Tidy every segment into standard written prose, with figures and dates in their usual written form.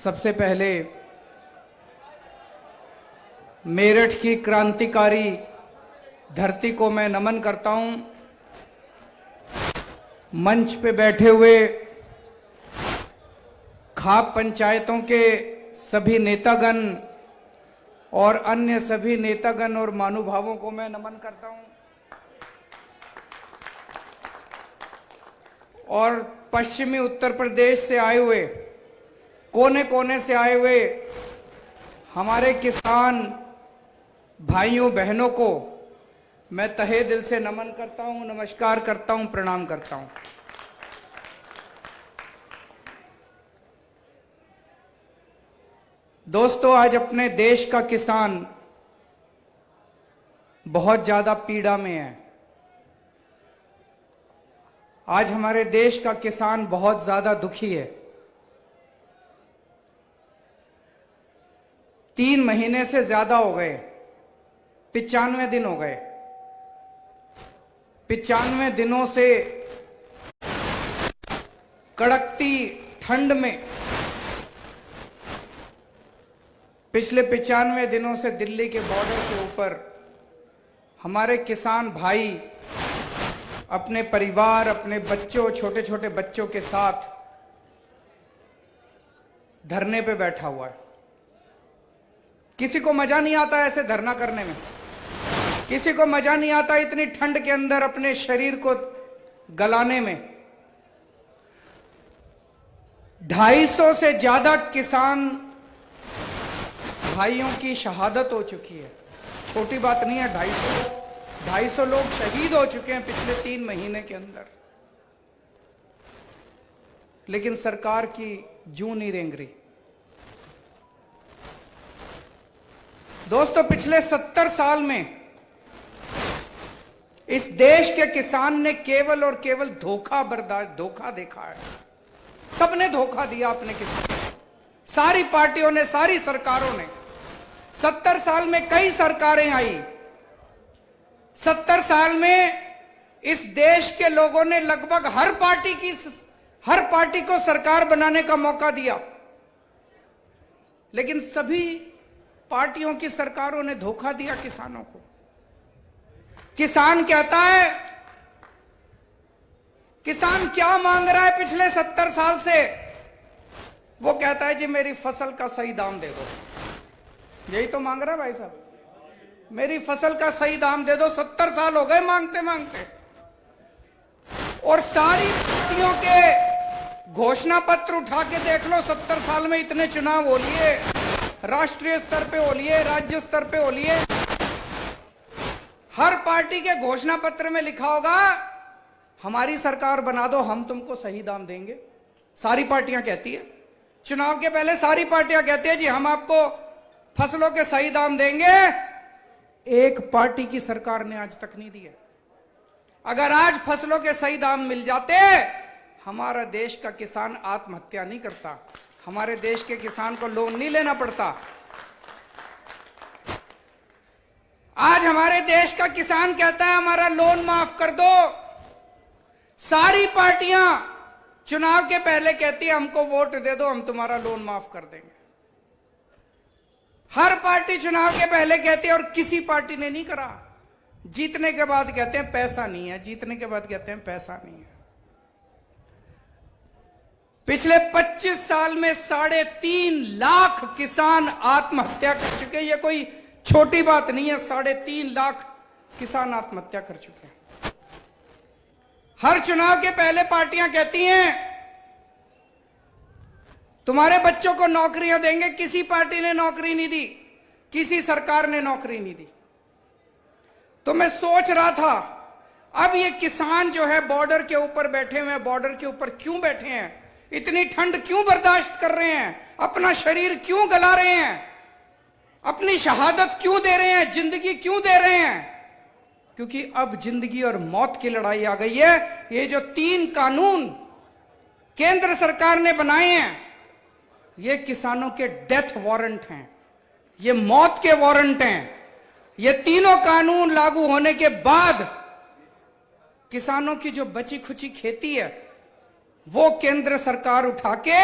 सबसे पहले मेरठ की क्रांतिकारी धरती को मैं नमन करता हूं। मंच पे बैठे हुए खाप पंचायतों के सभी नेतागण और अन्य सभी नेतागण और महानुभावों को मैं नमन करता हूं। और पश्चिमी उत्तर प्रदेश से आए हुए, कोने कोने से आए हुए हमारे किसान भाइयों बहनों को मैं तहे दिल से नमन करता हूं, नमस्कार करता हूं, प्रणाम करता हूं। दोस्तों, आज अपने देश का किसान बहुत ज्यादा पीड़ा में है। आज हमारे देश का किसान बहुत ज्यादा दुखी है। 3 महीने से ज्यादा हो गए, 95 दिन हो गए। 95 दिनों से कड़कती ठंड में, पिछले 95 दिनों से दिल्ली के बॉर्डर के ऊपर हमारे किसान भाई अपने परिवार, अपने बच्चों, छोटे छोटे बच्चों के साथ धरने पे बैठा हुआ है। किसी को मजा नहीं आता ऐसे धरना करने में, किसी को मजा नहीं आता इतनी ठंड के अंदर अपने शरीर को गलाने में। 250 से ज्यादा किसान भाइयों की शहादत हो चुकी है। छोटी बात नहीं है, 250 लोग शहीद हो चुके हैं पिछले 3 महीने के अंदर। लेकिन सरकार की जूं नहीं रेंग रही। दोस्तों, पिछले 70 साल में इस देश के किसान ने केवल और केवल धोखा देखा है। सबने धोखा दिया अपने किसान, सारी पार्टियों ने, सारी सरकारों ने। 70 साल में कई सरकारें आई। 70 साल में इस देश के लोगों ने लगभग हर पार्टी को सरकार बनाने का मौका दिया, लेकिन सभी पार्टियों की सरकारों ने धोखा दिया किसानों को। किसान कहता है, किसान क्या मांग रहा है पिछले 70 साल से? वो कहता है जी मेरी फसल का सही दाम दे दो। यही तो मांग रहा है भाई साहब, मेरी फसल का सही दाम दे दो। 70 साल हो गए मांगते मांगते। और सारी पार्टियों के घोषणा पत्र उठा के देख लो, 70 साल में इतने चुनाव हो लिए, राष्ट्रीय स्तर पे हो लिए, राज्य स्तर पे हो लिए। हर पार्टी के घोषणा पत्र में लिखा होगा हमारी सरकार बना दो, हम तुमको सही दाम देंगे। सारी पार्टियां कहती है, चुनाव के पहले सारी पार्टियां कहती है जी हम आपको फसलों के सही दाम देंगे। एक पार्टी की सरकार ने आज तक नहीं दिए। अगर आज फसलों के सही दाम मिल जाते, हमारा देश का किसान आत्महत्या नहीं करता, हमारे देश के किसान को लोन नहीं लेना पड़ता। आज हमारे देश का किसान कहता है हमारा लोन माफ कर दो। सारी पार्टियां चुनाव के पहले कहती है हमको वोट दे दो, हम तुम्हारा लोन माफ कर देंगे। हर पार्टी चुनाव के पहले कहती है, और किसी पार्टी ने नहीं करा। जीतने के बाद कहते हैं पैसा नहीं है, जीतने के बाद कहते हैं पैसा नहीं है। पिछले 25 साल में 3.5 लाख किसान आत्महत्या कर चुके हैं। ये कोई छोटी बात नहीं है, 3.5 लाख किसान आत्महत्या कर चुके हैं। हर चुनाव के पहले पार्टियां कहती हैं तुम्हारे बच्चों को नौकरियां देंगे। किसी पार्टी ने नौकरी नहीं दी, किसी सरकार ने नौकरी नहीं दी। तो मैं सोच रहा था, अब ये किसान जो है बॉर्डर के ऊपर बैठे हुए हैं, बॉर्डर के ऊपर क्यों बैठे हैं? इतनी ठंड क्यों बर्दाश्त कर रहे हैं? अपना शरीर क्यों गला रहे हैं? अपनी शहादत क्यों दे रहे हैं? जिंदगी क्यों दे रहे हैं? क्योंकि अब जिंदगी और मौत की लड़ाई आ गई है। ये जो 3 कानून केंद्र सरकार ने बनाए हैं, ये किसानों के डेथ वारंट हैं, ये मौत के वारंट हैं। ये तीनों कानून लागू होने के बाद किसानों की जो बची खुची खेती है वो केंद्र सरकार उठा के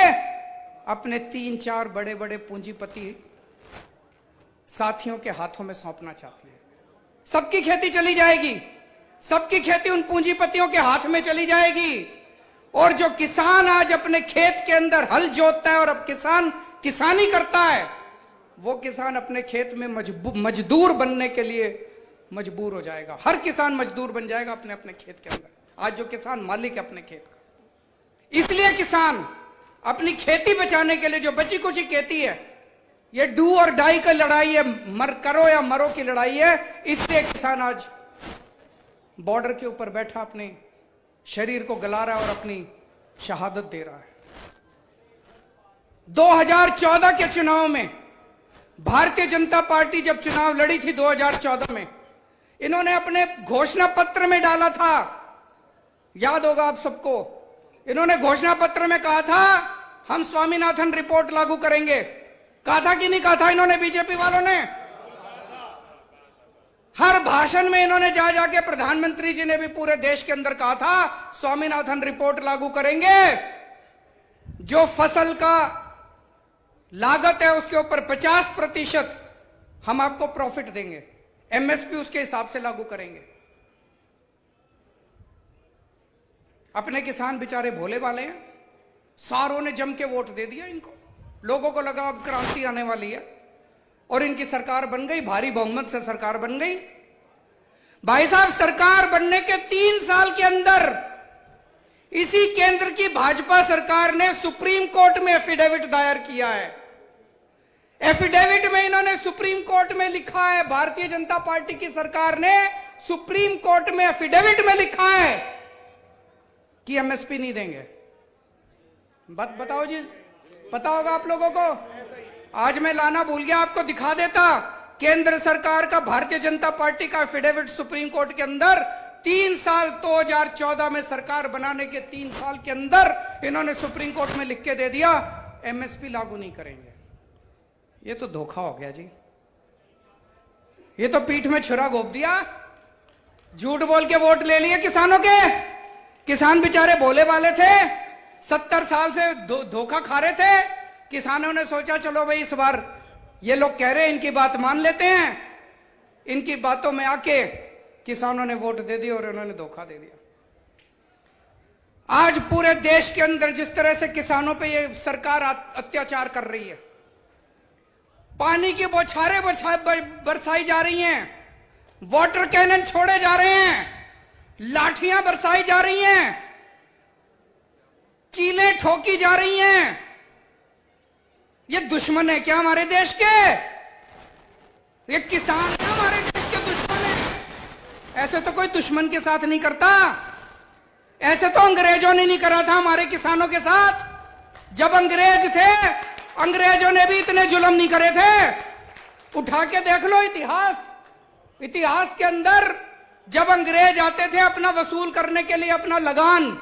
अपने 3-4 बड़े बड़े पूंजीपति साथियों के हाथों में सौंपना चाहती है। सबकी खेती चली जाएगी, सबकी खेती उन पूंजीपतियों के हाथ में चली जाएगी। और जो किसान आज अपने खेत के अंदर हल जोतता है और अब किसान किसानी करता है, वो किसान अपने खेत में मजदूर बनने के लिए मजबूर हो जाएगा। हर किसान मजदूर बन जाएगा अपने अपने खेत के अंदर। आज जो किसान मालिक है अपने खेत का, इसलिए किसान अपनी खेती बचाने के लिए, जो बची कुची खेती है, ये डू और डाई का लड़ाई है, मर करो या मरो की लड़ाई है, इसलिए किसान आज बॉर्डर के ऊपर बैठा अपने शरीर को गला रहा है और अपनी शहादत दे रहा है। 2014 के चुनाव में भारतीय जनता पार्टी जब चुनाव लड़ी थी 2014 में, इन्होंने अपने घोषणा पत्र में डाला था, याद होगा आप सबको, इन्होंने घोषणा पत्र में कहा था हम स्वामीनाथन रिपोर्ट लागू करेंगे। कहा था कि नहीं कहा था इन्होंने? बीजेपी वालों ने हर भाषण में इन्होंने जा जाके, प्रधानमंत्री जी ने भी पूरे देश के अंदर कहा था स्वामीनाथन रिपोर्ट लागू करेंगे। जो फसल का लागत है उसके ऊपर 50% हम आपको प्रॉफिट देंगे, एमएसपी उसके हिसाब से लागू करेंगे। अपने किसान बेचारे भोले वाले हैं, सारों ने जम के वोट दे दिया इनको। लोगों को लगा अब क्रांति आने वाली है और इनकी सरकार बन गई, भारी बहुमत से सरकार बन गई। भाई साहब, सरकार बनने के 3 साल के अंदर इसी केंद्र की भाजपा सरकार ने सुप्रीम कोर्ट में एफिडेविट दायर किया है। एफिडेविट में इन्होंने सुप्रीम कोर्ट में लिखा है, भारतीय जनता पार्टी की सरकार ने सुप्रीम कोर्ट में एफिडेविट में लिखा है कि एमएसपी नहीं देंगे। बताओ जी, पता होगा आप लोगों को? आज मैं लाना भूल गया, आपको दिखा देता। केंद्र सरकार का, भारतीय जनता पार्टी का एफिडेविट सुप्रीम कोर्ट के अंदर 3 साल 2014 में सरकार बनाने के 3 साल के अंदर इन्होंने सुप्रीम कोर्ट में लिख के दे दिया एमएसपी लागू नहीं करेंगे। ये तो धोखा हो गया जी, ये तो पीठ में छुरा घोप दिया, झूठ बोल के वोट ले लिए किसानों के। किसान बेचारे भोले वाले थे, 70 साल से धोखा खा रहे थे। किसानों ने सोचा चलो भाई इस बार ये लोग कह रहे हैं, इनकी बात मान लेते हैं। इनकी बातों में आके किसानों ने वोट दे दिया और उन्होंने धोखा दे दिया। आज पूरे देश के अंदर जिस तरह से किसानों पे ये सरकार अत्याचार कर रही है, पानी की बौछारें बरसाई जा रही हैं, वाटर कैनन छोड़े जा रहे हैं, लाठियां बरसाई जा रही हैं, कीलें ठोकी जा रही हैं। ये दुश्मन है क्या हमारे देश के? ये किसान है हमारे देश के दुश्मन है? ऐसे तो कोई दुश्मन के साथ नहीं करता। ऐसे तो अंग्रेजों ने नहीं करा था हमारे किसानों के साथ। जब अंग्रेज थे, अंग्रेजों ने भी इतने जुल्म नहीं करे थे। उठा के देख लो इतिहास, इतिहास के अंदर जब अंग्रेज आते थे अपना वसूल करने के लिए अपना लगान,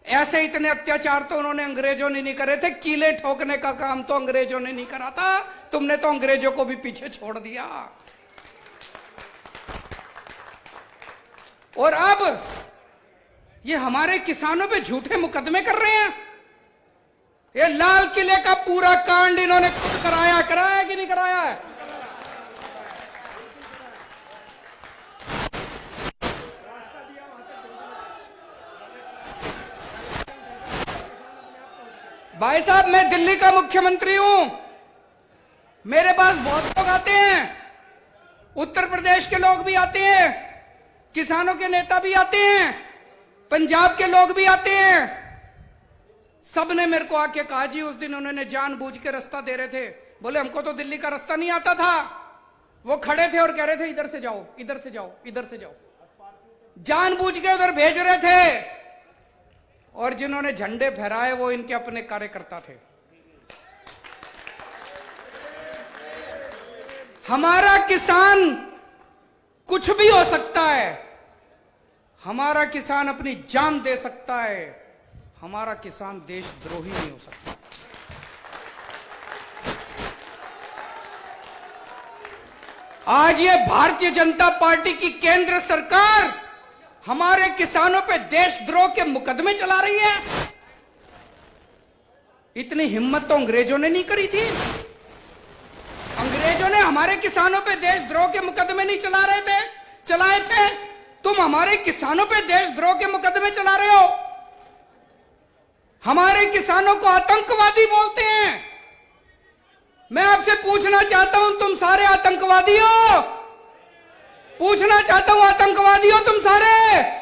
ऐसे इतने अत्याचार तो उन्होंने अंग्रेजों ने नहीं करे थे। कीले ठोकने का काम तो अंग्रेजों ने नहीं करा था। तुमने तो अंग्रेजों को भी पीछे छोड़ दिया। और अब ये हमारे किसानों पे झूठे मुकदमे कर रहे हैं। ये लाल किले का पूरा कांड इन्होंने खुद कराया कि नहीं कराया है? भाई साहब, मैं दिल्ली का मुख्यमंत्री हूं, मेरे पास बहुत लोग आते हैं, उत्तर प्रदेश के लोग भी आते हैं, किसानों के नेता भी आते हैं, पंजाब के लोग भी आते हैं। सबने मेरे को आके कहा जी, उस दिन उन्होंने जानबूझ के रास्ता दे रहे थे, बोले हमको तो दिल्ली का रास्ता नहीं आता था। वो खड़े थे और कह रहे थे इधर से जाओ, इधर से जाओ, इधर से जाओ, जानबूझ के उधर भेज रहे थे। और जिन्होंने झंडे फहराए वो इनके अपने कार्यकर्ता थे। हमारा किसान कुछ भी हो सकता है, हमारा किसान अपनी जान दे सकता है, हमारा किसान देशद्रोही नहीं हो सकता। आज ये भारतीय जनता पार्टी की केंद्र सरकार हमारे किसानों पे देशद्रोह के मुकदमे चला रही है। इतनी हिम्मत तो अंग्रेजों ने नहीं करी थी। अंग्रेजों ने हमारे किसानों पे देशद्रोह के मुकदमे नहीं चलाए थे। तुम हमारे किसानों पे देशद्रोह के मुकदमे चला रहे हो। हमारे किसानों को आतंकवादी बोलते हैं। मैं आपसे पूछना चाहता हूं, तुम सारे आतंकवादी हो? पूछना चाहता हूं, आतंकवादी हो तुम सारे?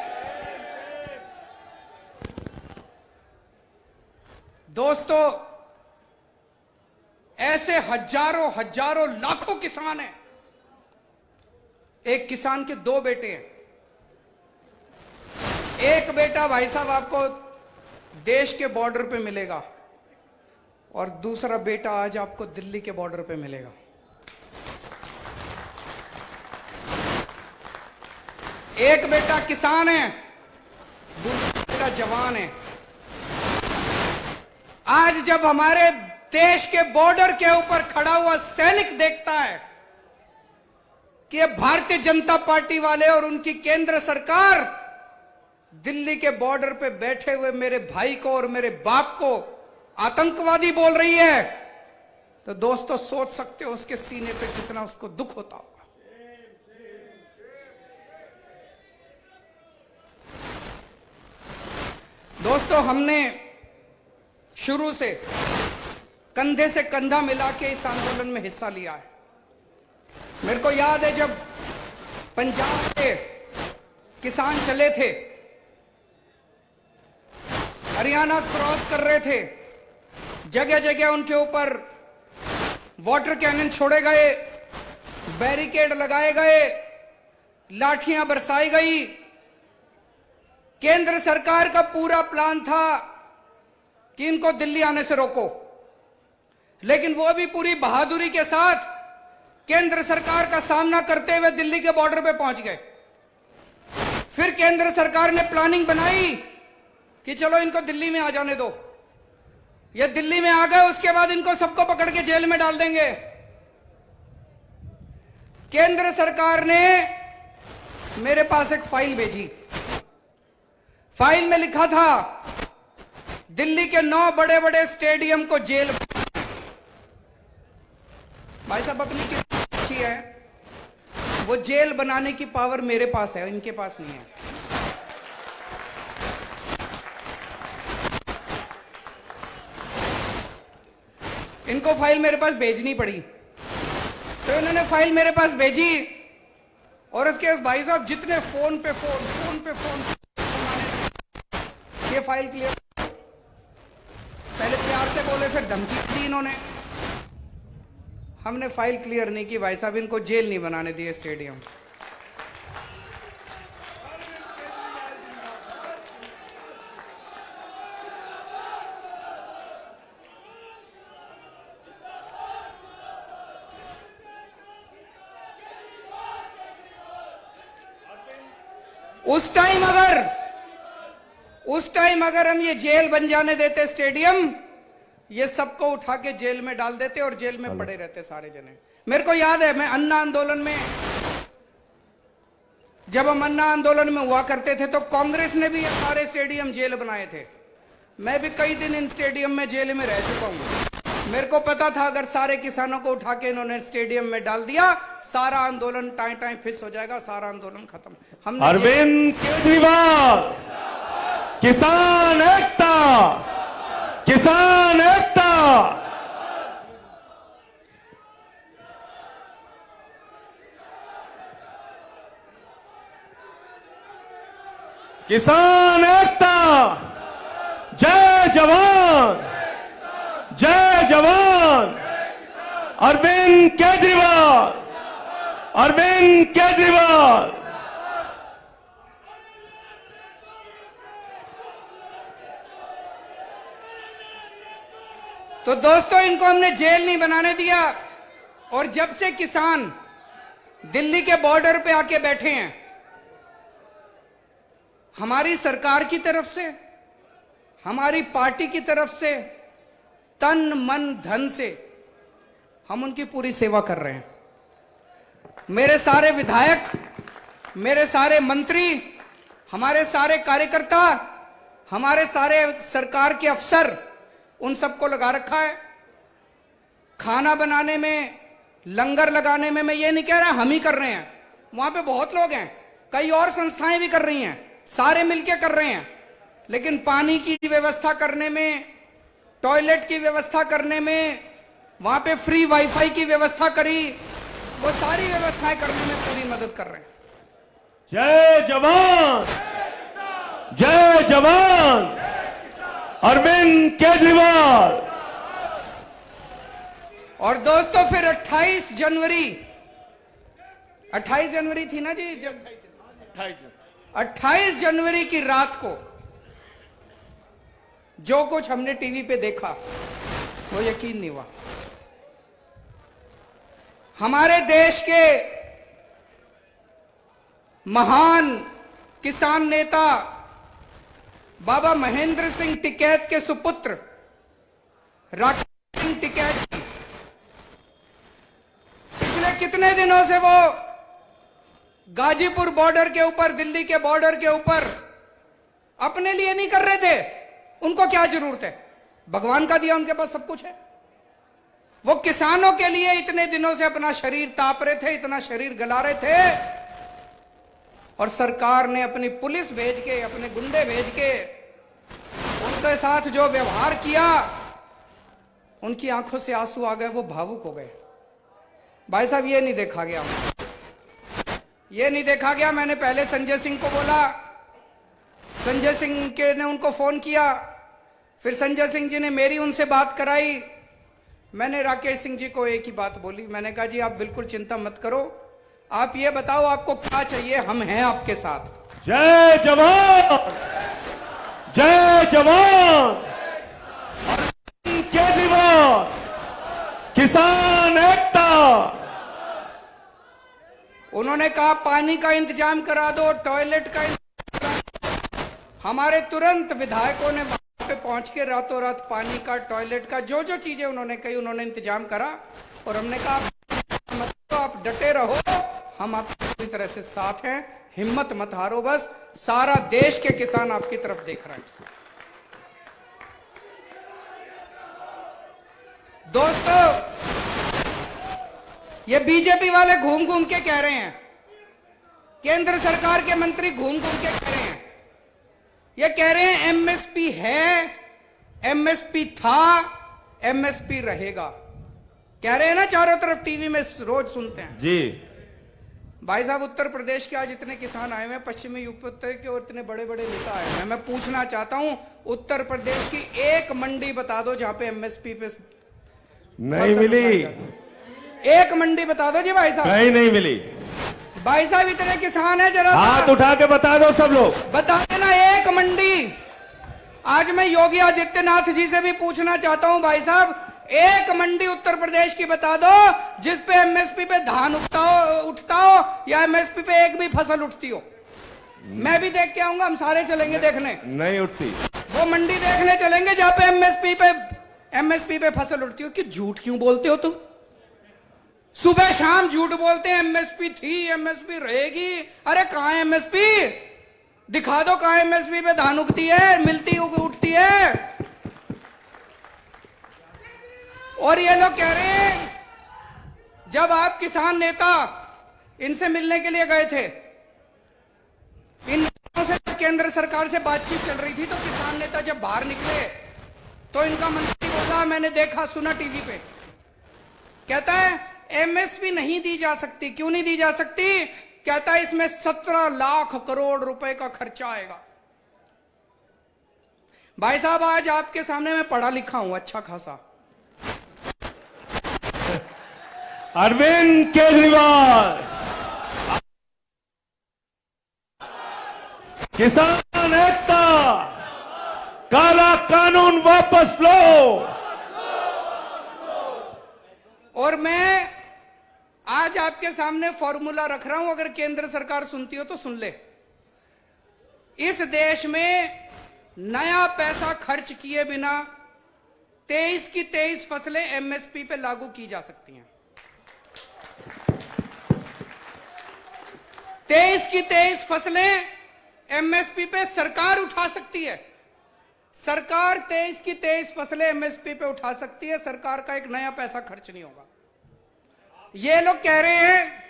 दोस्तों, ऐसे हजारों लाखों किसान हैं। एक किसान के 2 बेटे हैं। एक बेटा भाई साहब आपको देश के बॉर्डर पे मिलेगा और दूसरा बेटा आज आपको दिल्ली के बॉर्डर पे मिलेगा। एक बेटा किसान है, दूसरा बेटा जवान है। आज जब हमारे देश के बॉर्डर के ऊपर खड़ा हुआ सैनिक देखता है कि ये भारतीय जनता पार्टी वाले और उनकी केंद्र सरकार दिल्ली के बॉर्डर पे बैठे हुए मेरे भाई को और मेरे बाप को आतंकवादी बोल रही है, तो दोस्तों सोच सकते हो उसके सीने पे कितना उसको दुख होता होगा। दोस्तों, हमने शुरू से कंधे से कंधा मिला के इस आंदोलन में हिस्सा लिया है। मेरे को याद है जब पंजाब के किसान चले थे, हरियाणा क्रॉस कर रहे थे, जगह जगह उनके ऊपर वाटर कैनन छोड़े गए, बैरिकेड लगाए गए, लाठियां बरसाई गई। केंद्र सरकार का पूरा प्लान था कि इनको दिल्ली आने से रोको, लेकिन वो भी पूरी बहादुरी के साथ केंद्र सरकार का सामना करते हुए दिल्ली के बॉर्डर पे पहुंच गए। फिर केंद्र सरकार ने प्लानिंग बनाई कि चलो इनको दिल्ली में आ जाने दो। ये दिल्ली में आ गए, उसके बाद इनको सबको पकड़ के जेल में डाल देंगे। केंद्र सरकार ने मेरे पास एक फाइल भेजी। फाइल में लिखा था दिल्ली के 9 बड़े बड़े स्टेडियम को जेल। भाई साहब अपनी कितनी अच्छी है, वो जेल बनाने की पावर मेरे पास है, इनके पास नहीं है। इनको फाइल मेरे पास भेजनी पड़ी, तो इन्होंने फाइल मेरे पास भेजी और उसके भाई साहब जितने फोन पे फोन ये फाइल क्लियर। पहले प्यार से बोले, फिर धमकी दी इन्होंने। हमने फाइल क्लियर नहीं की भाई साहब, इनको जेल नहीं बनाने दिए स्टेडियम। उस टाइम अगर हम ये जेल बन जाने देते स्टेडियम, ये सबको उठा के जेल में डाल देते और जेल में पड़े रहते सारे जने। मेरे को याद है, मैं अन्ना आंदोलन में, जब हम अन्ना आंदोलन में हुआ करते थे तो कांग्रेस ने भी ये सारे स्टेडियम जेल बनाए थे। मैं भी कई दिन इन स्टेडियम में जेल में रह चुका हूं। मेरे को पता था अगर सारे किसानों को उठा के इन्होंने स्टेडियम में डाल दिया, सारा आंदोलन टाइम फिस हो जाएगा, सारा आंदोलन खत्म। हमने अरविंद केजरीवाल, किसान एकता, किसान एकता। किसान एकता, जय जवान, जय जवान। अरविंद केजरीवाल, अरविंद केजरीवाल। तो दोस्तों, इनको हमने जेल नहीं बनाने दिया। और जब से किसान दिल्ली के बॉर्डर पे आके बैठे हैं, हमारी सरकार की तरफ से, हमारी पार्टी की तरफ से, तन मन धन से हम उनकी पूरी सेवा कर रहे हैं। मेरे सारे विधायक, मेरे सारे मंत्री, हमारे सारे कार्यकर्ता, हमारे सारे सरकार के अफसर उन सबको लगा रखा है। खाना बनाने में, लंगर लगाने में, मैं ये नहीं कह रहा हम ही कर रहे हैं, वहां पे बहुत लोग हैं, कई और संस्थाएं भी कर रही हैं, सारे मिलके कर रहे हैं। लेकिन पानी की व्यवस्था करने में, टॉयलेट की व्यवस्था करने में, वहां पे फ्री वाईफाई की व्यवस्था करी, वो सारी व्यवस्थाएं करने में पूरी मदद कर रहे हैं। जय जवान, जय जवान, अरविंद केजरीवाल। और दोस्तों फिर 28 जनवरी थी ना जी, जब 28 जनवरी की रात को जो कुछ हमने टीवी पे देखा वो यकीन नहीं हुआ। हमारे देश के महान किसान नेता बाबा महेंद्र सिंह टिकैत के सुपुत्र राकेश सिंह टिकैत जी पिछले कितने दिनों से वो गाजीपुर बॉर्डर के ऊपर, दिल्ली के बॉर्डर के ऊपर अपने लिए नहीं कर रहे थे। उनको क्या जरूरत है, भगवान का दिया उनके पास सब कुछ है। वो किसानों के लिए इतने दिनों से अपना शरीर ताप रहे थे, इतना शरीर गला रहे थे, और सरकार ने अपनी पुलिस भेज के, अपने गुंडे भेज के उनके साथ जो व्यवहार किया, उनकी आंखों से आंसू आ गए, वो भावुक हो गए। भाई साहब ये नहीं देखा गया, ये नहीं देखा गया। मैंने पहले संजय सिंह को बोला, संजय सिंह के ने उनको फोन किया, फिर संजय सिंह जी ने मेरी उनसे बात कराई। मैंने राकेश सिंह जी को एक ही बात बोली, मैंने कहा जी आप बिल्कुल चिंता मत करो, आप ये बताओ आपको क्या चाहिए, हम हैं आपके साथ। जय जवान, जय जवान, केजरीवाल, किसान एकता। उन्होंने कहा पानी का इंतजाम करा दो, टॉयलेट का इंतजाम करा दो। हमारे तुरंत विधायकों ने वहां पे पहुंच के रातों रात पानी का, टॉयलेट का, जो जो चीजें उन्होंने कही उन्होंने इंतजाम करा। और हमने कहा आप डटे रहो, हम आपकी पूरी तरह से साथ हैं, हिम्मत मत हारो, बस सारा देश के किसान आपकी तरफ देख रहे हैं। दोस्तों ये बीजेपी वाले घूम घूम के कह रहे हैं, केंद्र सरकार के मंत्री घूम घूम के कह रहे हैं, ये कह रहे हैं एमएसपी है, एमएसपी था, एमएसपी रहेगा, कह रहे हैं ना, चारों तरफ टीवी में रोज सुनते हैं जी। भाई साहब उत्तर प्रदेश के आज इतने किसान आए हुए हैं, पश्चिमी यूपी के, और इतने बड़े बड़े नेता आए हैं। मैं पूछना चाहता हूं उत्तर प्रदेश की एक मंडी बता दो जहां पे एमएसपी पे नहीं मिली, एक मंडी बता दो जी भाई साहब। कहीं नहीं मिली। भाई साहब इतने किसान हैं, जरा हाथ उठा के बता दो सब लोग, बता देना एक मंडी। आज मैं योगी आदित्यनाथ जी से भी पूछना चाहता हूं भाई साहब, एक मंडी उत्तर प्रदेश की बता दो जिस पे एमएसपी पे धान उठता हो या एमएसपी पे एक भी फसल उठती हो। मैं भी देख के आऊंगा, हम सारे चलेंगे देखने। नहीं उठती। वो मंडी देखने चलेंगे जहां पे एमएसपी पे फसल उठती हो। कि झूठ क्यों बोलते हो तुम? सुबह शाम झूठ बोलते हैं, एमएसपी थी, एमएसपी रहेगी। अरे कहां है एमएसपी? दिखा दो कहां एमएसपी पे धान उगती है, मिलती उठती है। और ये लोग कह रहे हैं जब आप किसान नेता इनसे मिलने के लिए गए थे, इन से केंद्र सरकार से बातचीत चल रही थी, तो किसान नेता जब बाहर निकले तो इनका मंत्री बोला, मैंने देखा सुना टीवी पे, कहता है एमएसपी नहीं दी जा सकती। क्यों नहीं दी जा सकती? कहता है इसमें 17 लाख करोड़ रुपए का खर्चा आएगा। भाई साहब आज आपके सामने मैं पढ़ा लिखा हूं अच्छा खासा। अरविंद केजरीवाल, किसान एकता, काला कानून वापस लो। और मैं आज आपके सामने फॉर्मूला रख रहा हूं, अगर केंद्र सरकार सुनती हो तो सुन ले। इस देश में नया पैसा खर्च किए बिना 23 की 23 फसलें एमएसपी पे लागू की जा सकती हैं। 23 की 23 फसलें एमएसपी पे सरकार उठा सकती है। सरकार 23 की 23 फसलें एमएसपी पे उठा सकती है, सरकार का एक नया पैसा खर्च नहीं होगा। ये लोग कह रहे हैं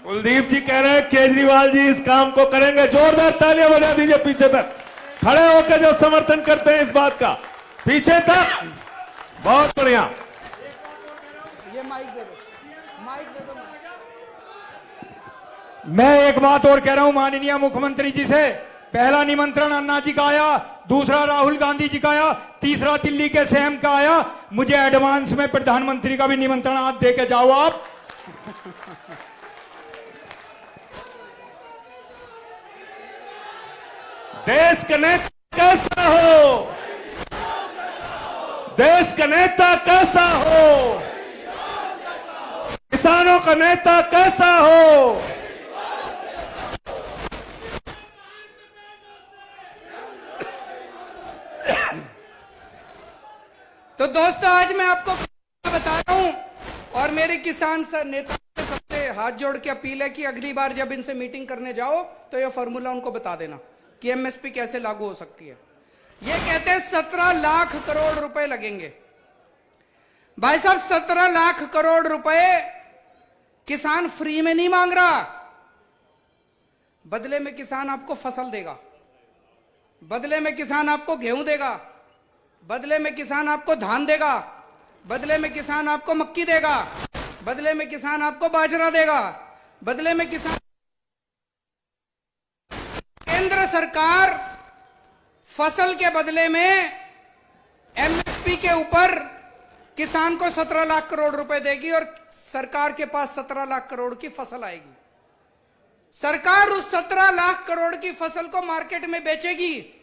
कुलदीप जी कह रहे हैं केजरीवाल जी इस काम को करेंगे। जोरदार तालियां बजा दीजिए पीछे तक खड़े होकर जो समर्थन करते हैं इस बात का, पीछे तक। बहुत बढ़िया। ये माइक दे दो, माइक दे दो। मैं एक बात और कह रहा हूं माननीय मुख्यमंत्री जी से, पहला निमंत्रण अन्ना जी का आया, दूसरा राहुल गांधी जी का आया, तीसरा दिल्ली के सीएम का आया, मुझे एडवांस में प्रधानमंत्री का भी निमंत्रण आज दे के जाओ आप। देश का नेता कैसा हो, देश का नेता कैसा हो, किसानों का नेता कैसा हो। तो दोस्तों आज मैं आपको बता रहा हूं और मेरे किसान नेता से सबसे हाथ जोड़ के अपील है कि अगली बार जब इनसे मीटिंग करने जाओ तो ये फॉर्मूला उनको बता देना कि एमएसपी कैसे लागू हो सकती है। ये कहते हैं 17 लाख करोड़ रुपए लगेंगे। भाई साहब 17 लाख करोड़ रुपए किसान फ्री में नहीं मांग रहा, बदले में किसान आपको फसल देगा, बदले में किसान आपको गेहूं देगा, बदले में किसान आपको धान देगा, बदले में किसान आपको मक्की देगा, बदले में किसान आपको बाजरा देगा, बदले में किसान। केंद्र सरकार फसल के बदले में एमएसपी के ऊपर किसान को 17 लाख करोड़ रुपए देगी और सरकार के पास 17 लाख करोड़ की फसल आएगी। सरकार उस 17 लाख करोड़ की फसल को मार्केट में बेचेगी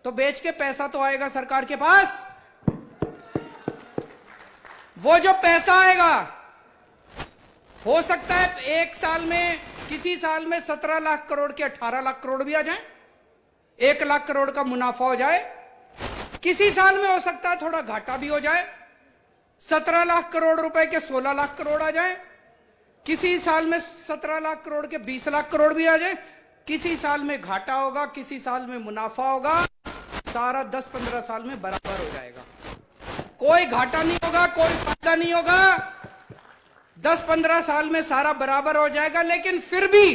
तो बेच के पैसा तो आएगा सरकार के पास। वो जो पैसा आएगा हो सकता है एक साल में, किसी साल में 17 लाख करोड़ के 18 लाख करोड़ भी आ जाए, 1 लाख करोड़ का मुनाफा हो जाए, किसी साल में हो सकता है थोड़ा घाटा भी हो जाए, 17 लाख करोड़ रुपए के 16 लाख करोड़ आ जाए, किसी साल में 17 लाख करोड़ के 20 लाख करोड़ भी आ जाए, किसी साल में घाटा होगा, किसी साल में मुनाफा होगा, सारा 10-15 साल में बराबर हो जाएगा। कोई घाटा नहीं होगा, कोई फायदा नहीं होगा, 10-15 साल में सारा बराबर हो जाएगा। लेकिन फिर भी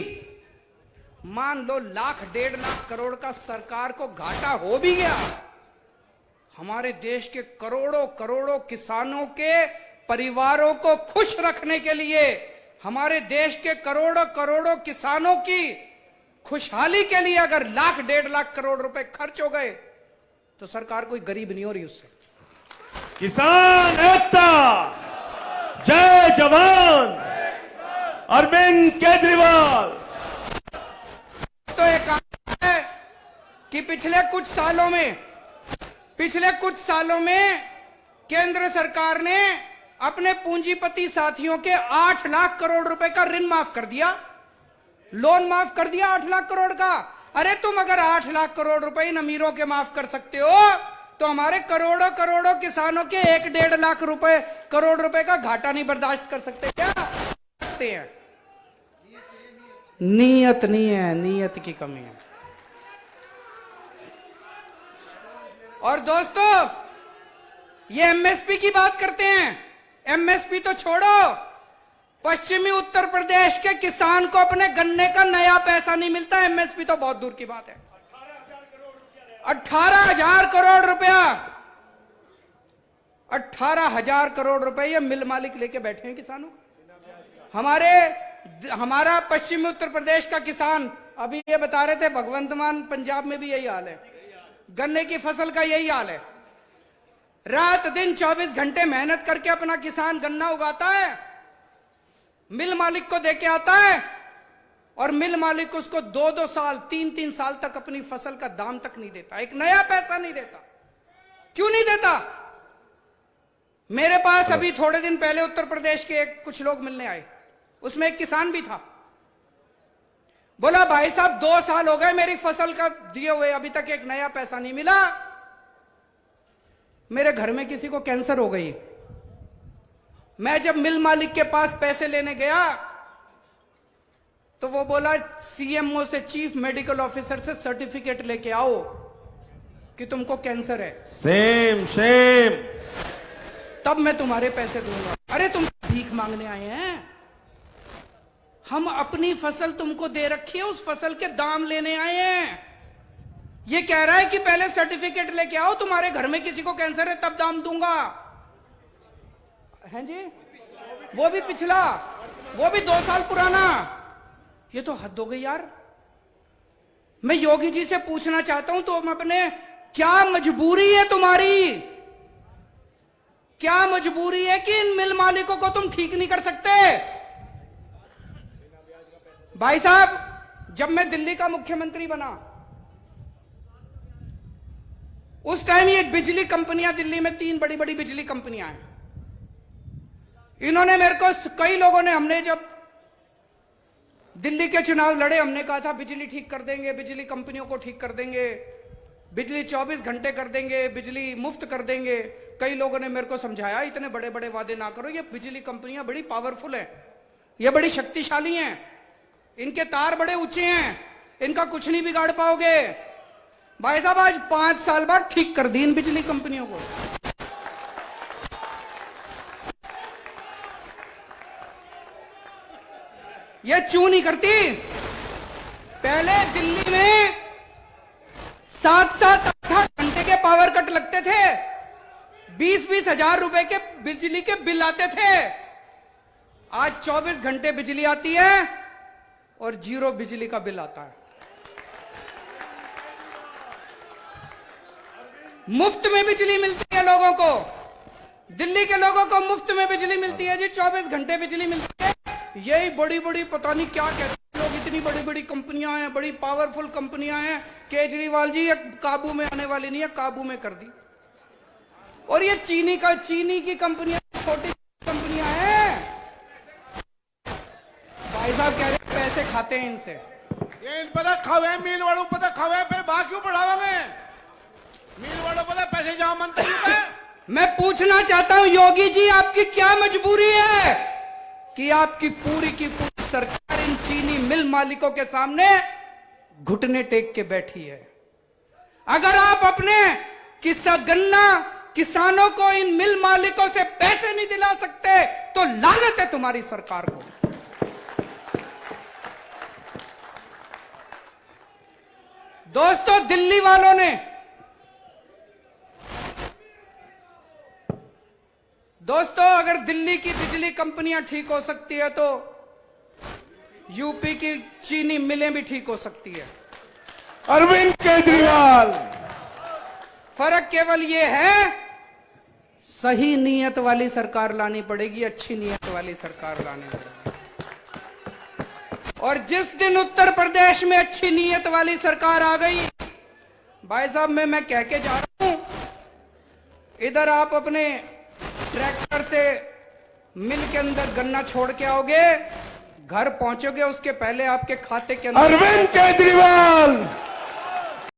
मान लो 1,00,000-1,50,000 करोड़ का सरकार को घाटा हो भी गया, हमारे देश के करोड़ों करोड़ों किसानों के परिवारों को खुश रखने के लिए, हमारे देश के करोड़ों करोड़ों किसानों की खुशहाली के लिए अगर 1,00,000-1,50,000 करोड़ रुपए खर्च हो गए तो सरकार कोई गरीब नहीं हो रही उससे। किसान एकता, जय जवान, अरविंद केजरीवाल। तो एक काम है कि पिछले कुछ सालों में केंद्र सरकार ने अपने पूंजीपति साथियों के 8 लाख करोड़ रुपए का ऋण माफ कर दिया, लोन माफ कर दिया 8 लाख करोड़ का। अरे तुम अगर 8 लाख करोड़ रुपए इन अमीरों के माफ कर सकते हो तो हमारे करोड़ों करोड़ों किसानों के 1-1.5 लाख रुपए करोड़ रुपए का घाटा नहीं बर्दाश्त कर सकते क्या? सकते हैं। नीयत नहीं है, नीयत की कमी है। और दोस्तों ये एमएसपी की बात करते हैं, एमएसपी तो छोड़ो, पश्चिमी उत्तर प्रदेश के किसान को अपने गन्ने का नया पैसा नहीं मिलता, एमएसपी तो बहुत दूर की बात है। 18,000 करोड़ रुपया, 18,000 करोड़ रुपए ये मिल मालिक लेके बैठे हैं किसानों। हमारा पश्चिमी उत्तर प्रदेश का किसान अभी ये बता रहे थे, भगवंत मान पंजाब में भी यही हाल है, गन्ने की फसल का यही हाल है। रात दिन 24 घंटे मेहनत करके अपना किसान गन्ना उगाता है, मिल मालिक को देके आता है और मिल मालिक उसको 2-2 साल 3-3 साल तक अपनी फसल का दाम तक नहीं देता, एक नया पैसा नहीं देता। क्यों नहीं देता? मेरे पास अभी थोड़े दिन पहले उत्तर प्रदेश के कुछ लोग मिलने आए, उसमें एक किसान भी था। बोला भाई साहब 2 साल हो गए मेरी फसल का दिए हुए, अभी तक एक नया पैसा नहीं मिला, मेरे घर में किसी को कैंसर हो गई। मैं जब मिल मालिक के पास पैसे लेने गया तो वो बोला सीएमओ से, चीफ मेडिकल ऑफिसर से सर्टिफिकेट लेके आओ कि तुमको कैंसर है, सेम सेम। तब मैं तुम्हारे पैसे दूंगा। अरे तुम भीख मांगने आए हैं? हम अपनी फसल तुमको दे रखी है, उस फसल के दाम लेने आए हैं। ये कह रहा है कि पहले सर्टिफिकेट लेके आओ, तुम्हारे घर में किसी को कैंसर है तब दाम दूंगा। हैं जी? वो भी पिछला, वो भी 2 साल पुराना। ये तो हद हो गई यार। मैं योगी जी से पूछना चाहता हूं, तुम अपने, क्या मजबूरी है तुम्हारी? क्या मजबूरी है कि इन मिल मालिकों को तुम ठीक नहीं कर सकते? भाई साहब, जब मैं दिल्ली का मुख्यमंत्री बना, उस टाइम ये बिजली कंपनियां, दिल्ली में 3 बड़ी बड़ी बिजली कंपनियां हैं। इन्होंने मेरे को, कई लोगों ने, हमने जब दिल्ली के चुनाव लड़े, हमने कहा था बिजली ठीक कर देंगे, बिजली कंपनियों को ठीक कर देंगे, बिजली 24 घंटे कर देंगे, बिजली मुफ्त कर देंगे। कई लोगों ने मेरे को समझाया, इतने बड़े बड़े वादे ना करो, ये बिजली कंपनियां बड़ी पावरफुल हैं, ये बड़ी शक्तिशाली हैं, इनके तार बड़े ऊंचे हैं, इनका कुछ नहीं बिगाड़ पाओगे। भाई साहब, आज 5 साल बाद ठीक कर दी इन बिजली कंपनियों को। ये क्यों नहीं करती? पहले दिल्ली में 7-7, 8 घंटे के पावर कट लगते थे, 20-20 हजार रुपए के बिजली के बिल आते थे। आज 24 घंटे बिजली आती है और 0 बिजली का बिल आता है। मुफ्त में बिजली मिलती है लोगों को, दिल्ली के लोगों को मुफ्त में बिजली मिलती है जी, 24 घंटे बिजली मिलती है। यही बड़ी बड़ी, पता नहीं क्या कहते हैं लोग, इतनी बड़ी बड़ी कंपनियां हैं, बड़ी पावरफुल कंपनियां हैं। केजरीवाल जी, ये काबू में आने वाली नहीं है, काबू में कर दी। और ये चीनी की कंपनियां, छोटी कंपनियां हैं। भाई साहब कह रहे पैसे खाते हैं इनसे। ये इन पता खवे मिल वालों पता खवे पे बात क्यों बढ़ावांगे? मिल वालों पता पैसे जमा मंत्री का। मैं पूछना चाहता हूं योगी जी, आपकी क्या मजबूरी है कि आपकी पूरी की पूरी सरकार इन चीनी मिल मालिकों के सामने घुटने टेक के बैठी है? अगर आप अपने गन्ना किसानों को, इन मिल मालिकों से पैसे नहीं दिला सकते, तो लानत है तुम्हारी सरकार को। दोस्तों, दिल्ली वालों ने, दोस्तों, अगर दिल्ली की बिजली कंपनियां ठीक हो सकती है तो यूपी की चीनी मिलें भी ठीक हो सकती है। अरविंद केजरीवाल, फर्क केवल यह है, सही नीयत वाली सरकार लानी पड़ेगी, अच्छी नीयत वाली सरकार लानी पड़ेगी। और जिस दिन उत्तर प्रदेश में अच्छी नीयत वाली सरकार आ गई, भाई साहब, मैं कह के जा रहा हूं, इधर आप अपने ट्रैक्टर से मिल के अंदर गन्ना छोड़ के आओगे, घर पहुंचोगे, उसके पहले आपके खाते के अंदर अरविंद केजरीवाल